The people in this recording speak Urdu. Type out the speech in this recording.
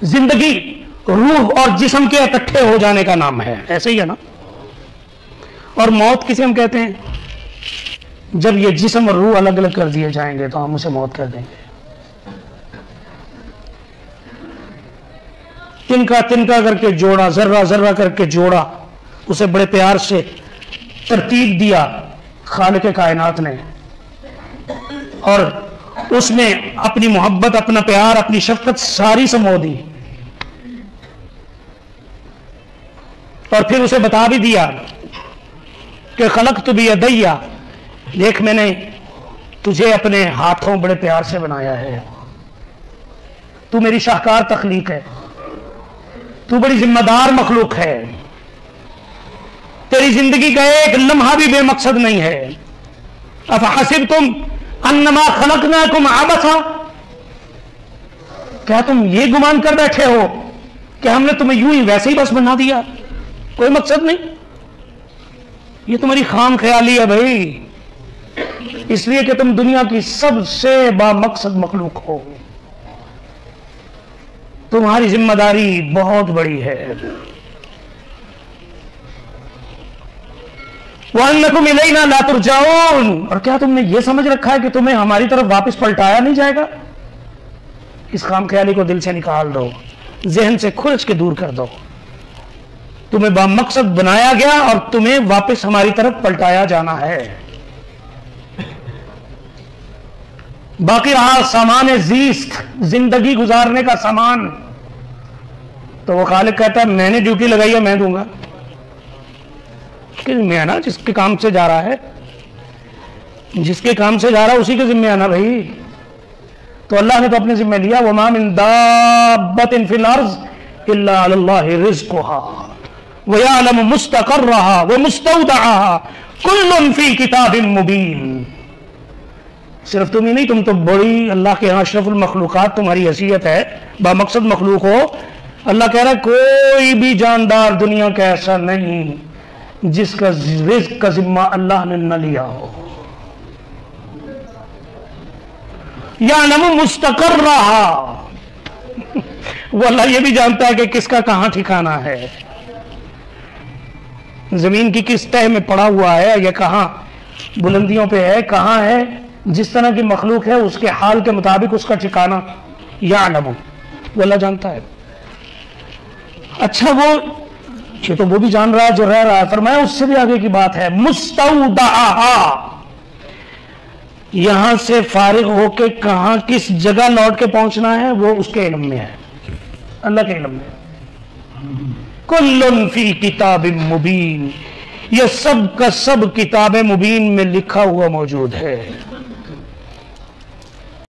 زندگی روح اور جسم کے اکٹھے ہو جانے کا نام ہے، ایسے ہی ہے نا؟ اور موت کسے ہم کہتے ہیں؟ جب یہ جسم اور روح الگ الگ کر دیے جائیں گے تو ہم اسے موت کر دیں گے۔ تنکا تنکا کر کے جوڑا، ذرہ ذرہ کر کے جوڑا، اسے بڑے پیار سے ترتیب دیا خالق کائنات نے، اور اس نے اپنی محبت، اپنا پیار، اپنی شفقت ساری سمو دی، اور پھر اسے بتا بھی دیا کہ خلقت بیدی، دیکھ میں نے تجھے اپنے ہاتھوں بڑے پیار سے بنایا ہے، تو میری شاہکار تخلیق ہے، تو بڑی ذمہ دار مخلوق ہے، تیری زندگی کا ایک لمحہ بھی بے مقصد نہیں ہے۔ افحسبتم انما خلقناکم عبثا، کیا تم یہ گمان کر بیٹھے ہو کہ ہم نے تمہیں یوں ہی ویسے ہی بس بنا دیا، کوئی مقصد نہیں؟ یہ تمہاری خام خیالی ہے بھائی، اس لیے کہ تم دنیا کی سب سے با مقصد مخلوق ہو، تمہاری ذمہ داری بہت بڑی ہے۔ وَأَنَّكُمْ إِلَيْنَا لَا تُرْجَعُونَ، اور کیا تم نے یہ سمجھ رکھا ہے کہ تمہیں ہماری طرف واپس پلٹایا نہیں جائے گا؟ اس خام خیالی کو دل سے نکال دو، ذہن سے کھرچ کے دور کر دو۔ تمہیں با مقصد بنایا گیا اور تمہیں واپس ہماری طرف پلٹایا جانا ہے۔ باقی رہا سامان زیست، زندگی گزارنے کا سامان، تو وہ خالق کہتا ہے میں نے ڈیوٹی لگائی ہے، میں دوں گا، میں نا جس کے کام سے جا رہا ہے، جس کے کام سے جا رہا ہے اسی کے ذمہ آنا بھائی۔ تو اللہ نے تو اپنے ذمہ لیا، وَمَا مِن دَابَّةٍ فِي الْأَرْضِ إِلَّا عَلَى اللَّهِ رِزْقُهَا وَيَعْلَمُ مُسْتَقَرَّهَا وَمُسْتَوْدَعَهَا كُلٌّ فِي كِتَابٍ مُبِينٍ۔ صرف تم ہی نہیں، تم تو بڑی اللہ کے یہاں اشرف المخلوقات تمہاری حیثیت ہے، با مقصد مخلوق ہو۔ اللہ کہہ رہا ہے کوئی بھی جاندار دنیا کا ایسا نہیں جس کا رزق کا ذمہ اللہ نے نہ لیا ہو۔ یعلم مستقرها، وہ اللہ یہ بھی جانتا ہے کہ کس کا کہاں ٹھکانہ ہے، زمین کی کس تہ میں پڑا ہوا ہے، یا کہاں بلندیوں پہ ہے، کہاں ہے، جس طرح کی مخلوق ہے اس کے حال کے مطابق اس کا ٹھکانہ یعلم، وہ اللہ جانتا ہے۔ اچھا یہ تو وہ بھی جان رہا ہے جو رہ رہا ہے، فرمایا اس سے بھی آگے کی بات ہے، مستودعها، یہاں سے فارغ ہو کے کہاں کس جگہ لوٹ کے پہنچنا ہے وہ اس کے علم میں ہے، اللہ کے علم میں۔ کل فی کتاب مبین، یہ سب کا سب کتاب مبین میں لکھا ہوا موجود ہے۔